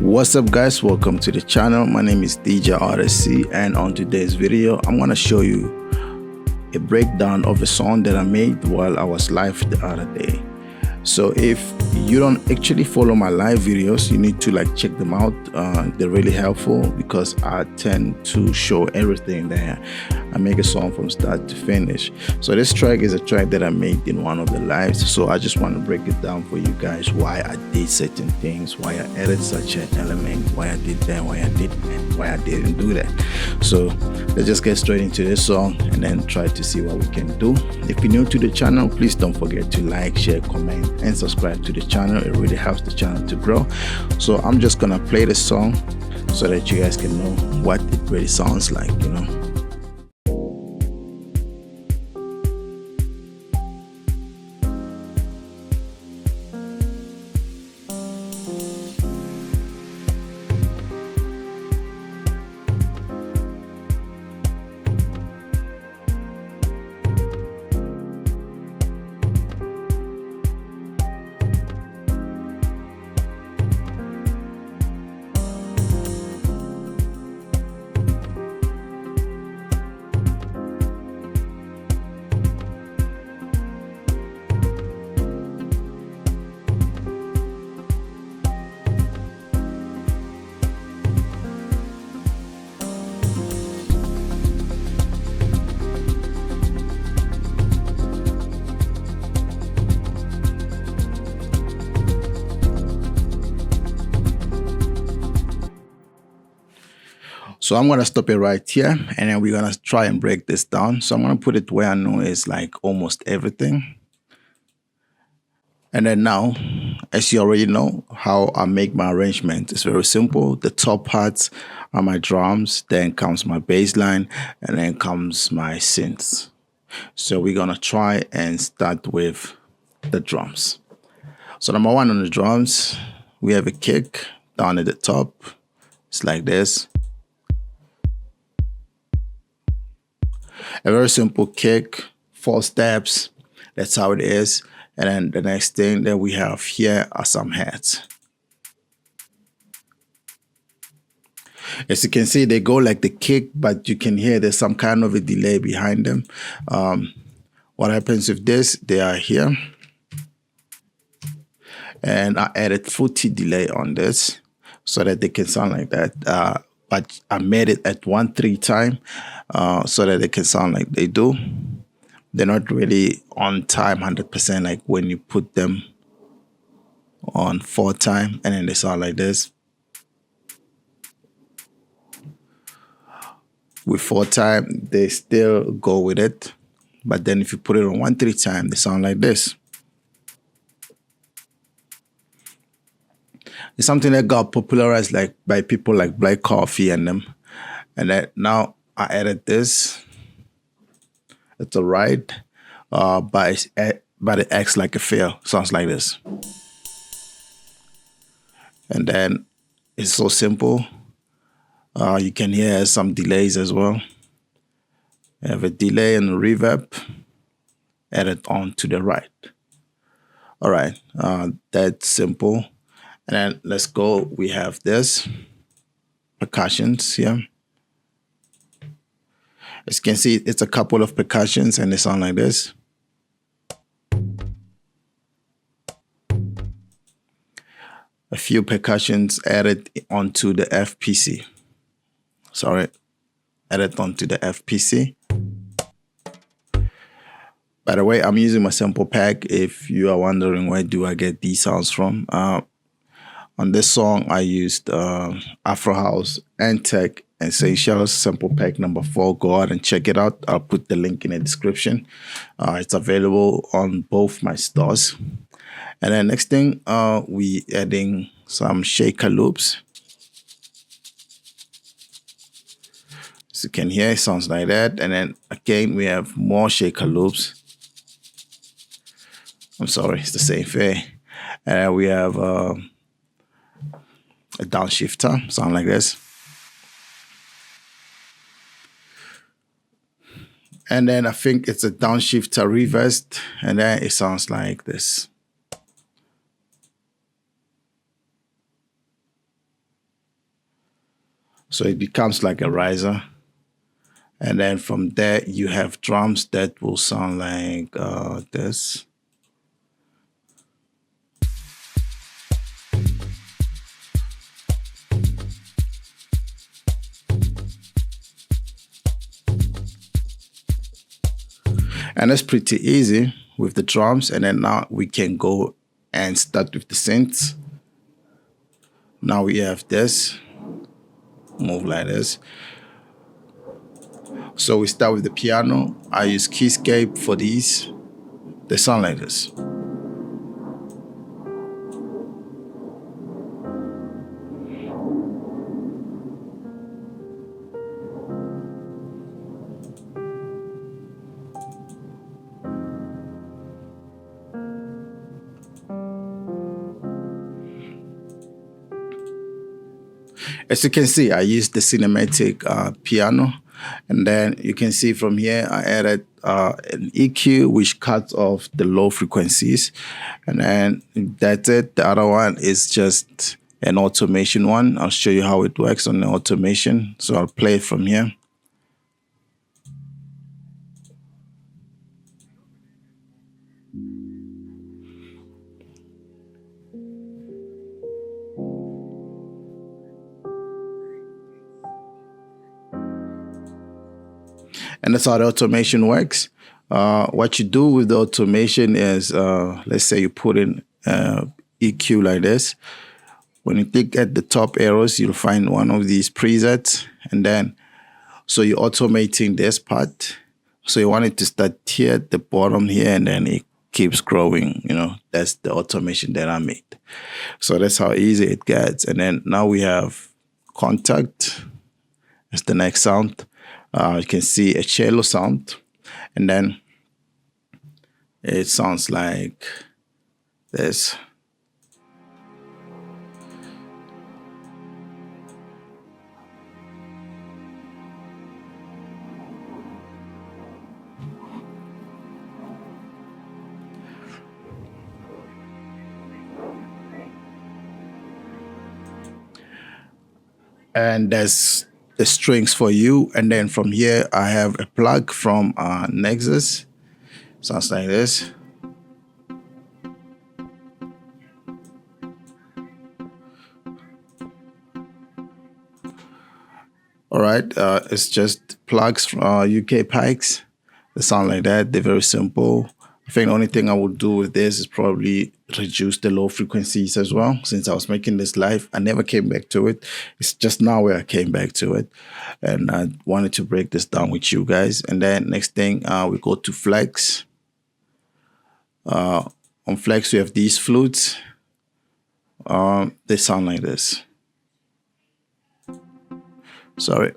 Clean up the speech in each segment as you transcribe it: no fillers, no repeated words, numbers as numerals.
What's up guys, welcome to the channel. My name is DJ RSC, and on today's video I'm gonna show you a breakdown of a song that I made while I was live the other day. So if you don't actually follow my live videos, you need to check them out. They're really helpful because I tend to show everything there. I make a song from start to finish. So this track is a track that I made in one of the lives. So I just want to break it down for you guys, why I did certain things, why I added such an element, why I did that, why I didn't, why I didn't do that. So let's just get straight into this song and then try to see what we can do. If you're new to the channel, please don't forget to like, share, comment, and subscribe to the channel. It really helps the channel to grow. So I'm just gonna play the song so that you guys can know what it really sounds like, you know. So I'm gonna stop it right here, and then we're gonna try and break this down. So I'm gonna put it where I know is almost everything. And then now, as you already know how I make my arrangement, it's very simple. The top parts are my drums, then comes my bass line, and then comes my synths. So we're gonna try and start with the drums. So number one on the drums, we have a kick down at the top. It's like this. A very simple kick, 4 steps. That's how it is. And then the next thing that we have here are some hats. As you can see, they go like the kick, but you can hear there's some kind of a delay behind them. What happens with this? They are here. And I added 40 delay on this so that they can sound like that. But I made it at 1/3 time so that they can sound like they do. They're not really on time 100% like when you put them on 4 time and then they sound like this. With 4 time, they still go with it. But then if you put it on 1/3 time, they sound like this. It's something that got popularized by people like Black Coffee and them. And then now I added this. It's a right, but it acts like a fill. Sounds like this. And then it's so simple. You can hear some delays as well. You have a delay and a reverb added on to the right. All right, that's simple. And then let's go. We have this percussions here. As you can see, it's a couple of percussions and they sound like this. A few percussions added onto the FPC. Sorry, added onto the FPC. By the way, I'm using my sample pack. If you are wondering where do I get these sounds from, on this song, I used Afro House and Tech and Seychelles sample pack number 4. Go out and check it out. I'll put the link in the description. It's available on both my stores. And then next thing, we adding some shaker loops. As you can hear, it sounds like that. And then again, we have more shaker loops. I'm sorry, it's the same thing. And we have a downshifter, sound like this. And then I think it's a downshifter reversed, and then it sounds like this. So it becomes like a riser. And then from there, you have drums that will sound like this. And that's pretty easy with the drums. And then now we can go and start with the synths. Now we have this, move like this. So we start with the piano. I use Keyscape for these. They sound like this. As you can see, I used the cinematic piano. And then you can see from here, I added an EQ, which cuts off the low frequencies. And then that's it. The other one is just an automation one. I'll show you how it works on the automation. So I'll play it from here. And that's how the automation works. What you do with the automation is, let's say you put in EQ like this. When you click at the top arrows, you'll find one of these presets. And then, so you're automating this part. So you want it to start here at the bottom here, and then it keeps growing. You know, that's the automation that I made. So that's how easy it gets. And then now we have contact. That's the next sound. You can see a cello sound, and then it sounds like this. And there's the strings for you. And then from here, I have a plug from Nexus. Sounds like this. All right, it's just plugs from UK Pikes. They sound like that. They're very simple. I think the only thing I would do with this is probably reduce the low frequencies as well. Since I was making this live, I never came back to it. It's just now where I came back to it. And I wanted to break this down with you guys. And then next thing, we go to Flex. On Flex, we have these flutes. They sound like this. Sorry.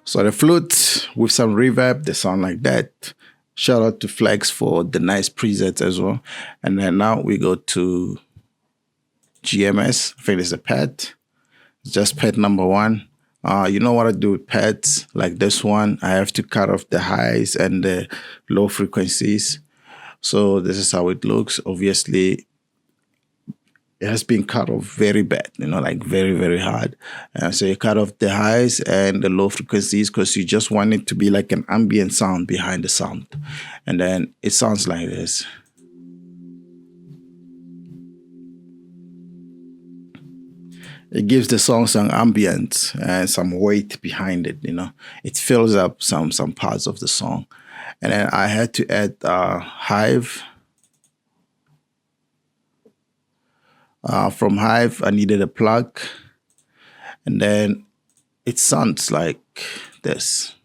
So the flute with some reverb, they sound like that. Shout out to Flex for the nice presets as well. And then now we go to GMS. I think it's a pad. It's just pad number 1. You know what I do with pads like this one? I have to cut off the highs and the low frequencies. So this is how it looks. Obviously, it has been cut off very bad, you know, like very, very hard. So you cut off the highs and the low frequencies because you just want it to be like an ambient sound behind the sound. And then it sounds like this. It gives the song some ambience and some weight behind it, you know. It fills up some parts of the song. And then I had to add Hive. From Hive, I needed a plug. And then it sounds like this.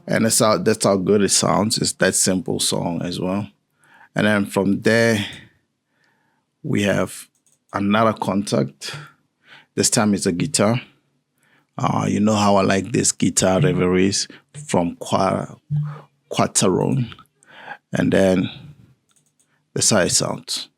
And that's how good it sounds. It's that simple song as well. And then from there, we have another contact. This time it's a guitar. You know how I like this guitar reveries from Quaterone. and then that's how it sounds.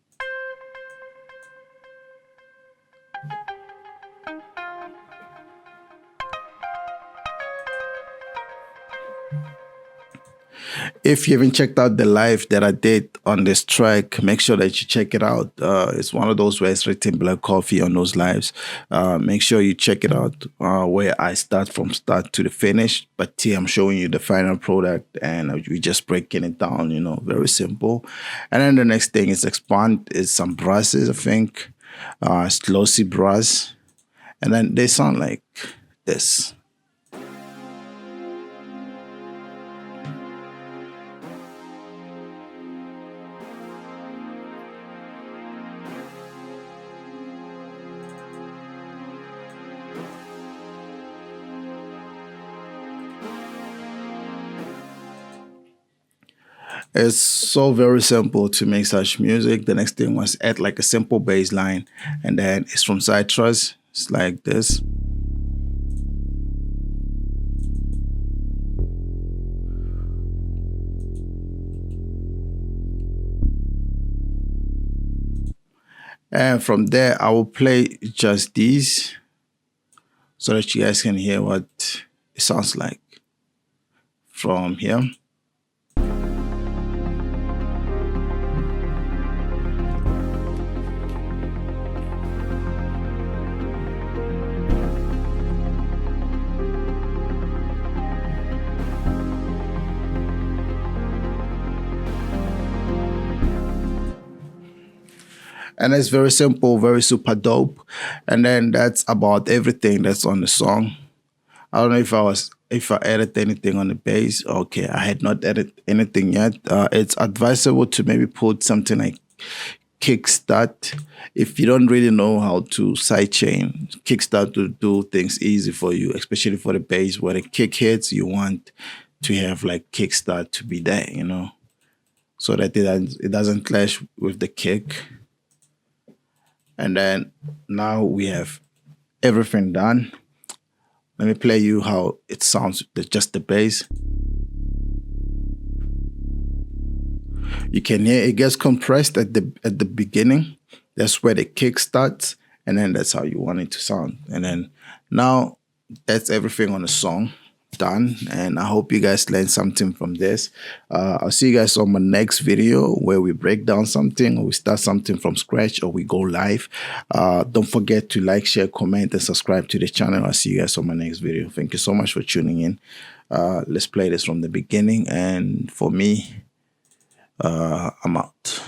If you haven't checked out the live that I did on this track, make sure that you check it out. It's one of those where it's written black coffee on those lives. Make sure you check it out where I start from start to the finish. But here I'm showing you the final product and we just breaking it down, you know, very simple. And then the next thing is expand is some brushes, I think. Glossy brush. And then they sound like this. It's so very simple to make such music. The next thing was add like a simple bass line, and then it's from Citrus. It's like this. And from there, I will play just these so that you guys can hear what it sounds like from here. And it's very simple, very super dope. And then that's about everything that's on the song. I don't know if I added anything on the bass. Okay, I had not added anything yet. It's advisable to maybe put something like kickstart. If you don't really know how to sidechain, kickstart will do things easy for you, especially for the bass where the kick hits. You want to have like kickstart to be there, you know, so that it doesn't clash with the kick. And then now we have everything done. Let me play you how it sounds with just the bass. You can hear it gets compressed at the beginning. That's where the kick starts, and then that's how you want it to sound. And then now that's everything on the song done, and I hope you guys learned something from this. I'll see you guys on my next video where we break down something, or we start something from scratch, or we go live. Don't forget to like, share, comment, and subscribe to the channel. I'll see you guys on my next video. Thank you so much for tuning in. Let's play this from the beginning, and for me, I'm out.